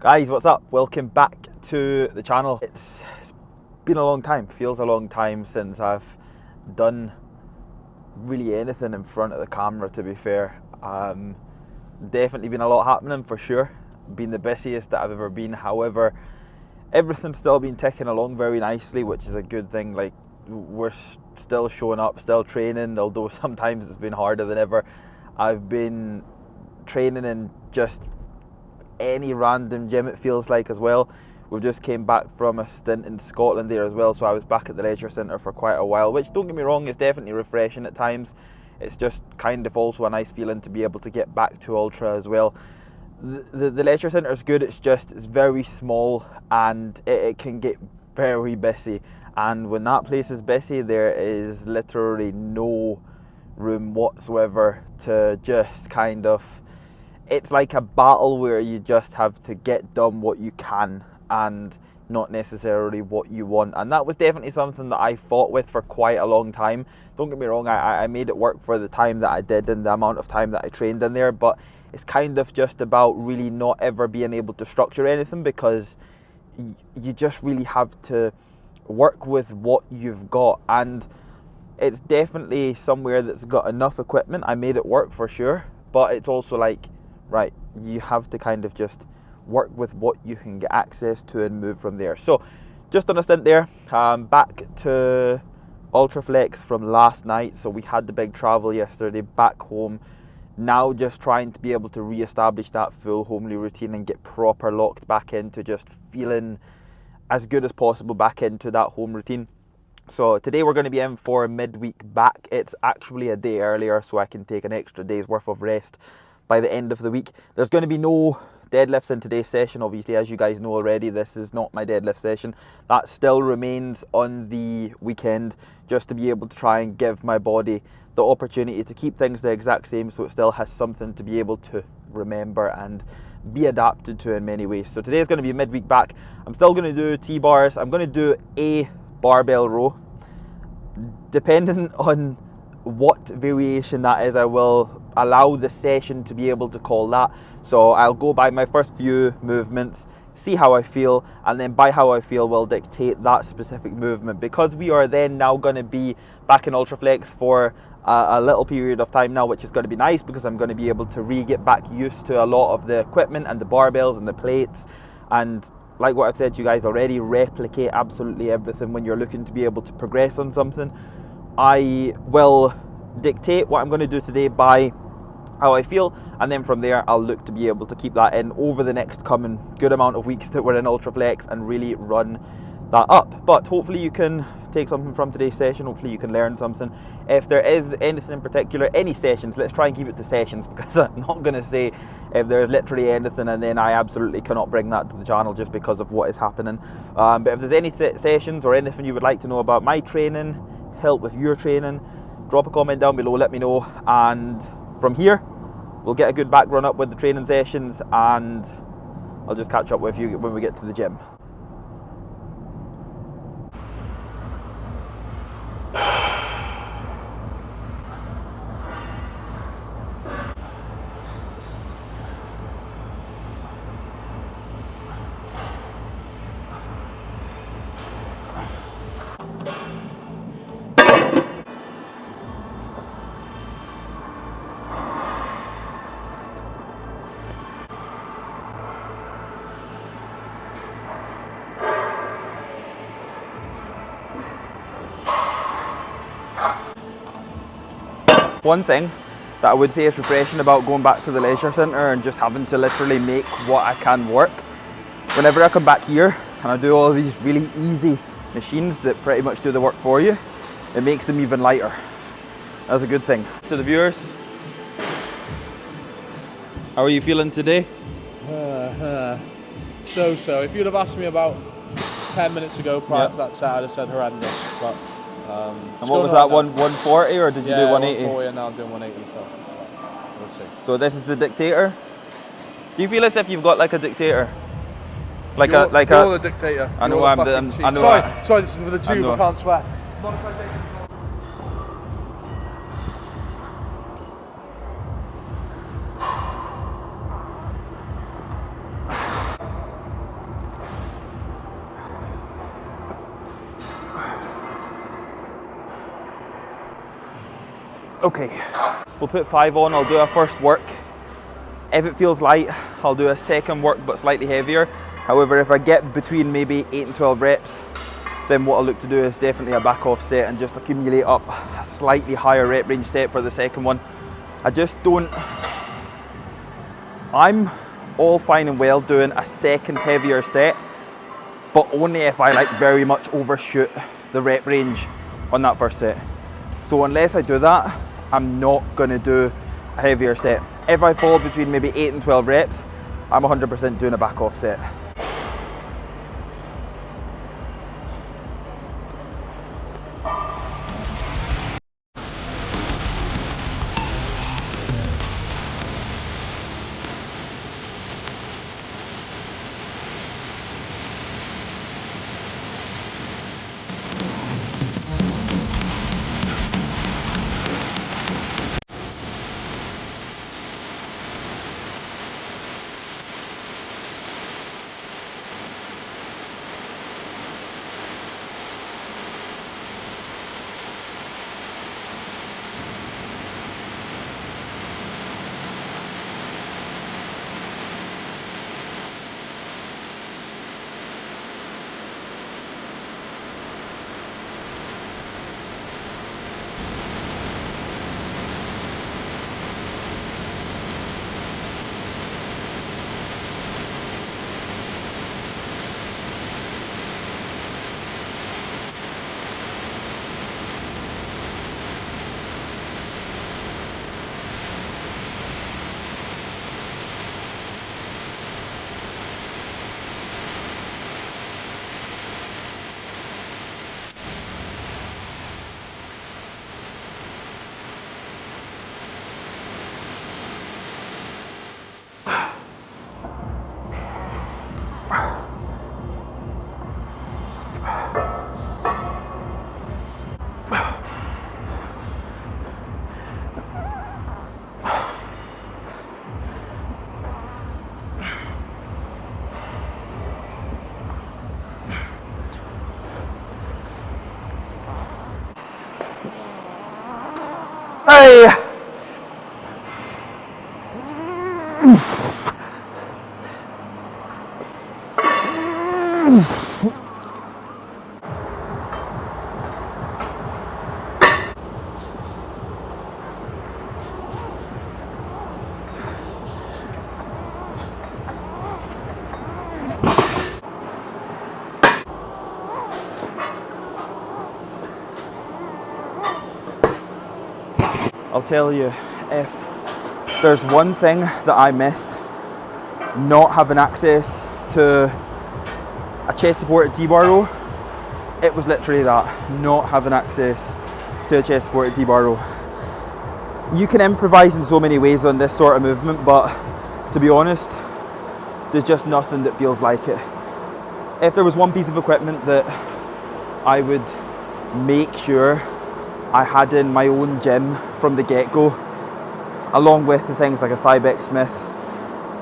Guys, what's up? Welcome back to the channel. It's been a long time, feels a long time since I've done really anything in front of the camera, to be fair. Definitely been a lot happening for sure. Been the busiest that I've ever been. However, everything's still been ticking along very nicely, which is a good thing. Like, we're still showing up, still training, although sometimes it's been harder than ever. I've been training in just any random gym, it feels like, as well. We just came back from a stint in Scotland there as well, so I was back at the leisure centre for quite a while, which, don't get me wrong, is definitely refreshing at times. It's just kind of also a nice feeling to be able to get back to ultra as well. The leisure centre is good, it's very small and it can get very busy, and when that place is busy there is literally no room whatsoever to just kind of, it's like a battle where you just have to get done what you can and not necessarily what you want. And that was definitely something that I fought with for quite a long time. Don't get me wrong, I made it work for the time that I did and the amount of time that I trained in there, but it's kind of just about really not ever being able to structure anything, because you just really have to work with what you've got. And it's definitely somewhere that's got enough equipment. I made it work for sure, but it's also like, right, you have to kind of just work with what you can get access to and move from there. So just on a stint there, back to Ultraflex from last night. So we had the big travel yesterday, back home. Now just trying to be able to re-establish that full homely routine and get proper locked back into just feeling as good as possible back into that home routine. So today we're going to be in for midweek back. It's actually a day earlier, so I can take an extra day's worth of rest by the end of the week. There's going to be no deadlifts in today's session. Obviously, as you guys know already, this is not my deadlift session. That still remains on the weekend, just to be able to try and give my body the opportunity to keep things the exact same, so it still has something to be able to remember and be adapted to in many ways. So today is going to be midweek back. I'm still going to do T-bars. I'm going to do a barbell row. Depending on what variation that is, I will allow the session to be able to call that. So I'll go by my first few movements, see how I feel, and then by how I feel will dictate that specific movement, because we are then now going to be back in Ultraflex for a little period of time now, which is going to be nice, because I'm going to be able to get back used to a lot of the equipment and the barbells and the plates, and like what I've said to you guys already, replicate absolutely everything when you're looking to be able to progress on something. I will dictate what I'm going to do today by how I feel, and then from there I'll look to be able to keep that in over the next coming good amount of weeks that we're in Ultraflex and really run that up. But hopefully you can take something from today's session, hopefully you can learn something. If there is anything in particular, any sessions, let's try and keep it to sessions, because I'm not going to say if there's literally anything and then I absolutely cannot bring that to the channel just because of what is happening. But if there's any sessions or anything you would like to know about my training, help with your training, drop a comment down below, let me know, and from here we'll get a good back run up with the training sessions, and I'll just catch up with you when we get to the gym. One thing that I would say is refreshing about going back to the leisure centre and just having to literally make what I can work. Whenever I come back here and I do all of these really easy machines that pretty much do the work for you, it makes them even lighter. That's a good thing. To the viewers, how are you feeling today? So. If you'd have asked me about 10 minutes ago prior to that set, I'd have said horrendous. But and what was that, 140, or did you do 180? 140, and now I'm doing 180, so we'll see. So this is the dictator? Do you feel as if you've got like a dictator? You're the dictator. I know I'm the... Sorry, this is for the tube, I can't swear. Okay, we'll put 5 on, I'll do a first work. If it feels light, I'll do a second work but slightly heavier. However, if I get between maybe 8 and 12 reps, then what I'll look to do is definitely a back off set and just accumulate up a slightly higher rep range set for the second one. I just don't, I'm all fine and well doing a second heavier set, but only if I like very much overshoot the rep range on that first set. So unless I do that, I'm not gonna do a heavier set. If I fall between maybe 8 and 12 reps, I'm 100% doing a back off set. Hey! I'll tell you, if there's one thing that I missed, not having access to a chest supported T-bar row, it was literally that, not having access to a chest supported T-bar row. You can improvise in so many ways on this sort of movement, but to be honest, there's just nothing that feels like it. If there was one piece of equipment that I would make sure I had in my own gym from the get-go, along with the things like a Cybex Smith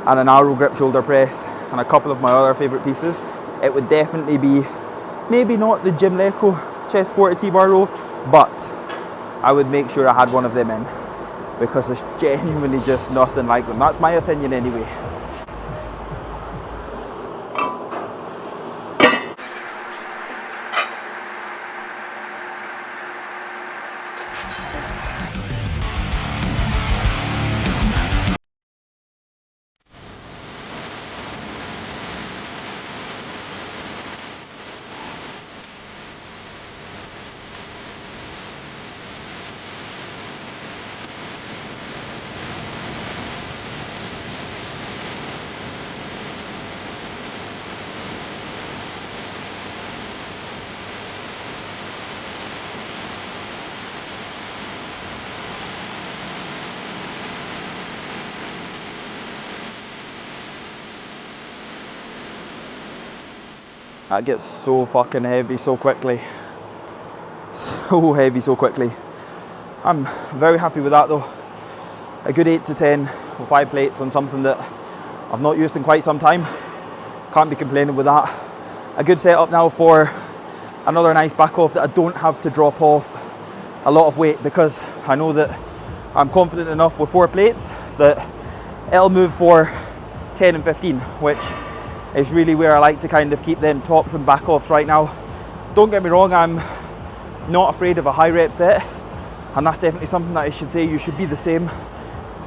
and an arrow grip shoulder press and a couple of my other favourite pieces, it would definitely be maybe not the Gym Leco chest supported T-bar row, but I would make sure I had one of them in, because there's genuinely just nothing like them. That's my opinion anyway. That gets so fucking heavy so quickly. So heavy so quickly. I'm very happy with that though. A good 8 to 10 with 5 plates on something that I've not used in quite some time. Can't be complaining with that. A good setup now for another nice back off that I don't have to drop off a lot of weight, because I know that I'm confident enough with 4 plates that it'll move for 10 and 15, which is really where I like to kind of keep them tops and back offs right now. Don't get me wrong, I'm not afraid of a high rep set, and that's definitely something that I should say you should be the same.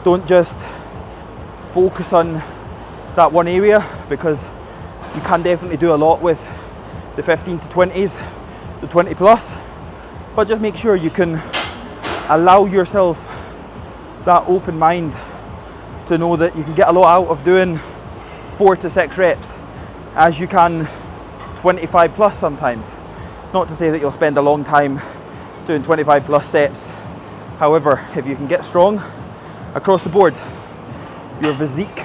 Don't just focus on that one area, because you can definitely do a lot with the 15 to 20s, the 20 plus, but just make sure you can allow yourself that open mind to know that you can get a lot out of doing 4 to 6 reps as you can 25 plus sometimes. Not to say that you'll spend a long time doing 25 plus sets. However, if you can get strong across the board, your physique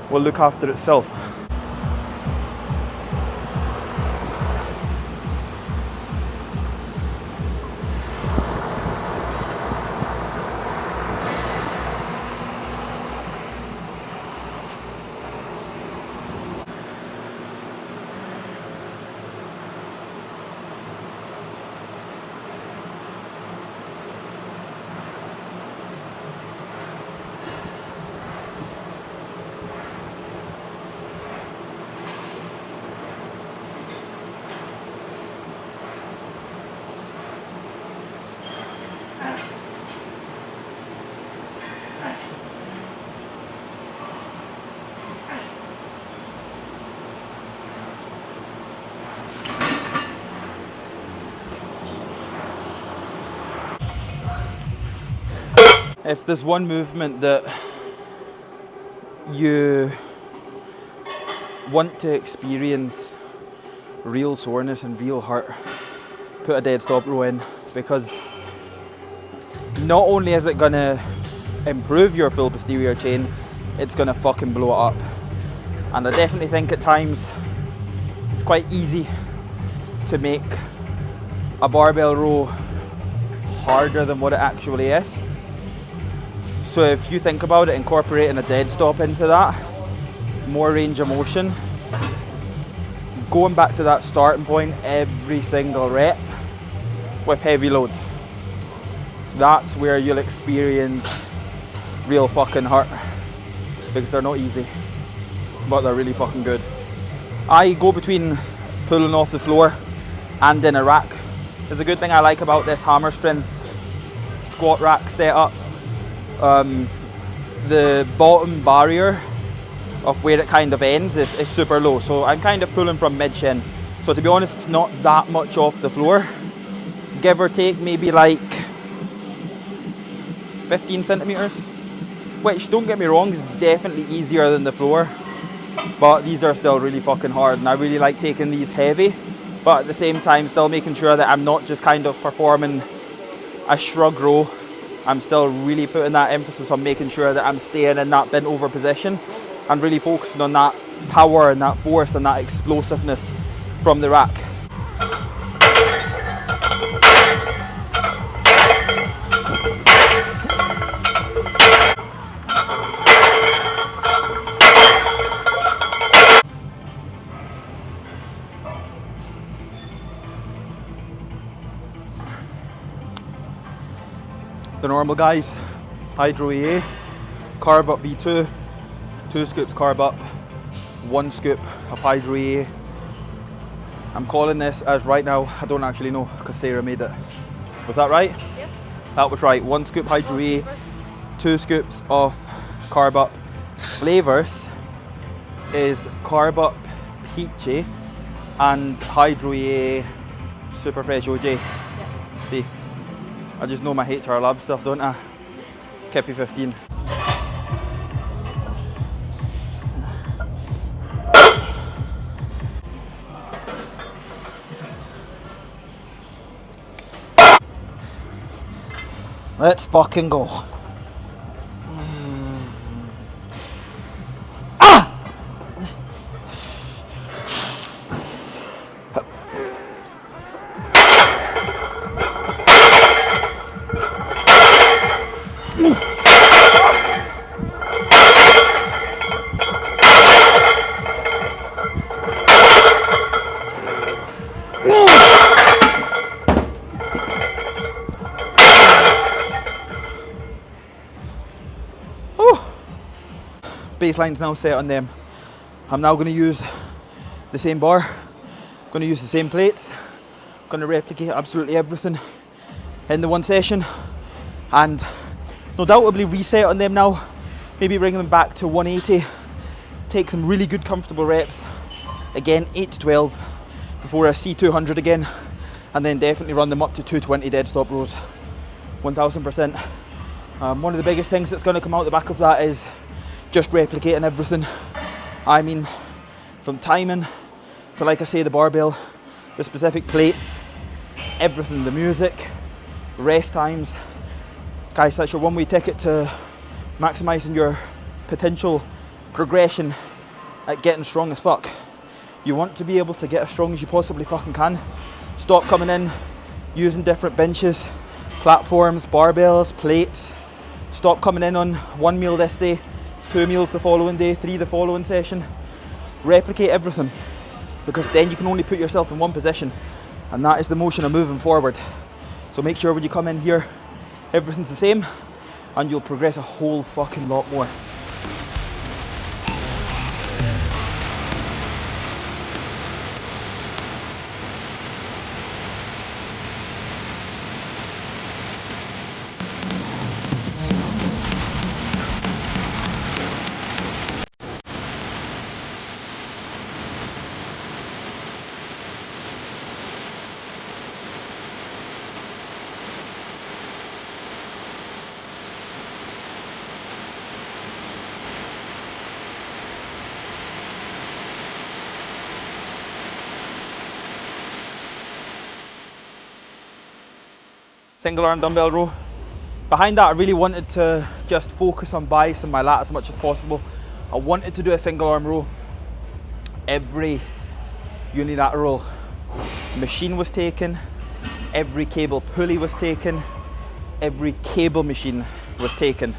will look after itself. If there's one movement that you want to experience real soreness and real hurt, put a dead stop row in, because not only is it gonna improve your full posterior chain, it's gonna fucking blow it up. And I definitely think at times it's quite easy to make a barbell row harder than what it actually is. So if you think about it, incorporating a dead stop into that, more range of motion, going back to that starting point every single rep with heavy load, that's where you'll experience real fucking hurt, because they're not easy, but they're really fucking good. I go between pulling off the floor and in a rack. There's a good thing I like about this hammer strength squat rack setup. The bottom barrier of where it kind of ends is super low, so I'm kind of pulling from mid-shin. So to be honest, it's not that much off the floor, give or take maybe like 15 centimeters, which, don't get me wrong, is definitely easier than the floor, but these are still really fucking hard, and I really like taking these heavy, but at the same time still making sure that I'm not just kind of performing a shrug row. I'm still really putting that emphasis on making sure that I'm staying in that bent over position and really focusing on that power and that force and that explosiveness from the rack. The normal guys, Hydro EA, carb up V2, 2 scoops carb up, 1 scoop of Hydro EA. I'm calling this as right now, I don't actually know because Sarah made it. Was that right? Yep. That was right. 1 scoop Hydro EA, 2 scoops of carb up. Flavors is carb up peachy and Hydro EA super fresh OJ. Yep. See. I just know my HR lab stuff, don't I? Kiffy 15. Let's fucking go. baseline's now set on them. I'm now going to use the same bar, going to use the same plates, going to replicate absolutely everything in the one session, and no doubtably reset on them now, maybe bring them back to 180, take some really good comfortable reps, again 8 to 12 before I see 200 again, and then definitely run them up to 220 dead stop rows, 1000%. One of the biggest things that's going to come out the back of that is just replicating everything. I mean, from timing to, like I say, the barbell, the specific plates, everything, the music, rest times. Guys, that's your one-way ticket to maximising your potential progression at getting strong as fuck. You want to be able to get as strong as you possibly fucking can. Stop coming in using different benches, platforms, barbells, plates. Stop coming in on 1 meal this day, 2 meals the following day, 3 the following session. Replicate everything, because then you can only put yourself in one position, and that is the motion of moving forward. So make sure when you come in here, everything's the same, and you'll progress a whole fucking lot more. Single arm dumbbell row. Behind that, I really wanted to just focus on biceps and my lat as much as possible. I wanted to do a single arm row. Every unilateral machine was taken, every cable pulley was taken, every cable machine was taken.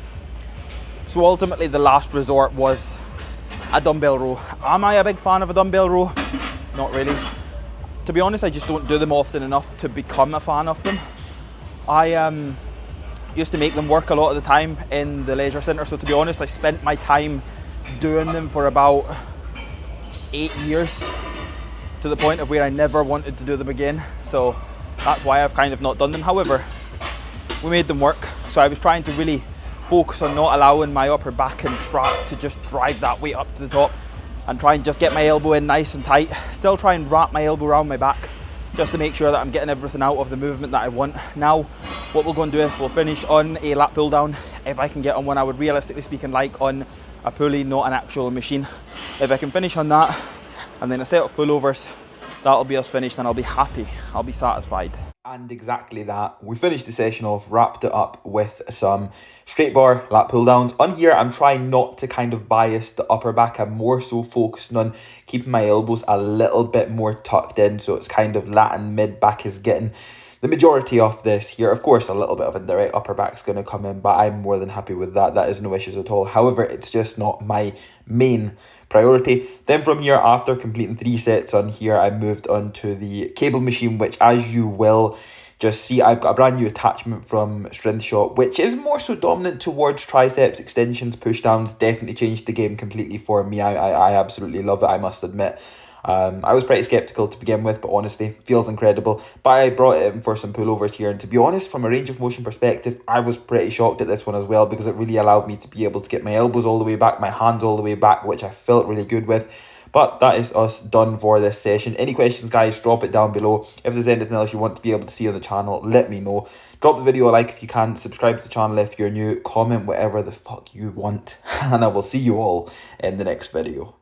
So ultimately the last resort was a dumbbell row. Am I a big fan of a dumbbell row? Not really. To be honest, I just don't do them often enough to become a fan of them. I used to make them work a lot of the time in the leisure centre, so to be honest, I spent my time doing them for about 8 years, to the point of where I never wanted to do them again. So that's why I've kind of not done them. However, we made them work, so I was trying to really focus on not allowing my upper back and trap to just drive that weight up to the top, and try and just get my elbow in nice and tight. Still try and wrap my elbow around my back, just to make sure that I'm getting everything out of the movement that I want. Now, what we'll go and do is we'll finish on a lat pull down. If I can get on one, I would realistically speaking like on a pulley, not an actual machine. If I can finish on that, and then a set of pullovers, that'll be us finished, and I'll be happy, I'll be satisfied. And exactly that. We finished the session off, wrapped it up with some straight bar lat pull downs. On here, I'm trying not to kind of bias the upper back. I'm more so focusing on keeping my elbows a little bit more tucked in, so it's kind of lat and mid back is getting the majority of this here. Of course, a little bit of indirect upper back's going to come in, but I'm more than happy with that. That is no issues at all. However, it's just not my main priority. Then from here, after completing 3 sets on here, I moved on to the cable machine, which, as you will just see, I've got a brand new attachment from Strength Shop, which is more so dominant towards triceps extensions, push downs. Definitely changed the game completely for me. I absolutely love it, I must admit. I was pretty skeptical to begin with, but honestly, feels incredible. But I brought it in for some pullovers here, and to be honest, from a range of motion perspective, I was pretty shocked at this one as well, because it really allowed me to be able to get my elbows all the way back, my hands all the way back, which I felt really good with. But that is us done for this session. Any questions, guys, drop it down below. If there's anything else you want to be able to see on the channel, let me know. Drop the video a like if you can, subscribe to the channel if you're new, comment whatever the fuck you want, and I will see you all in the next video.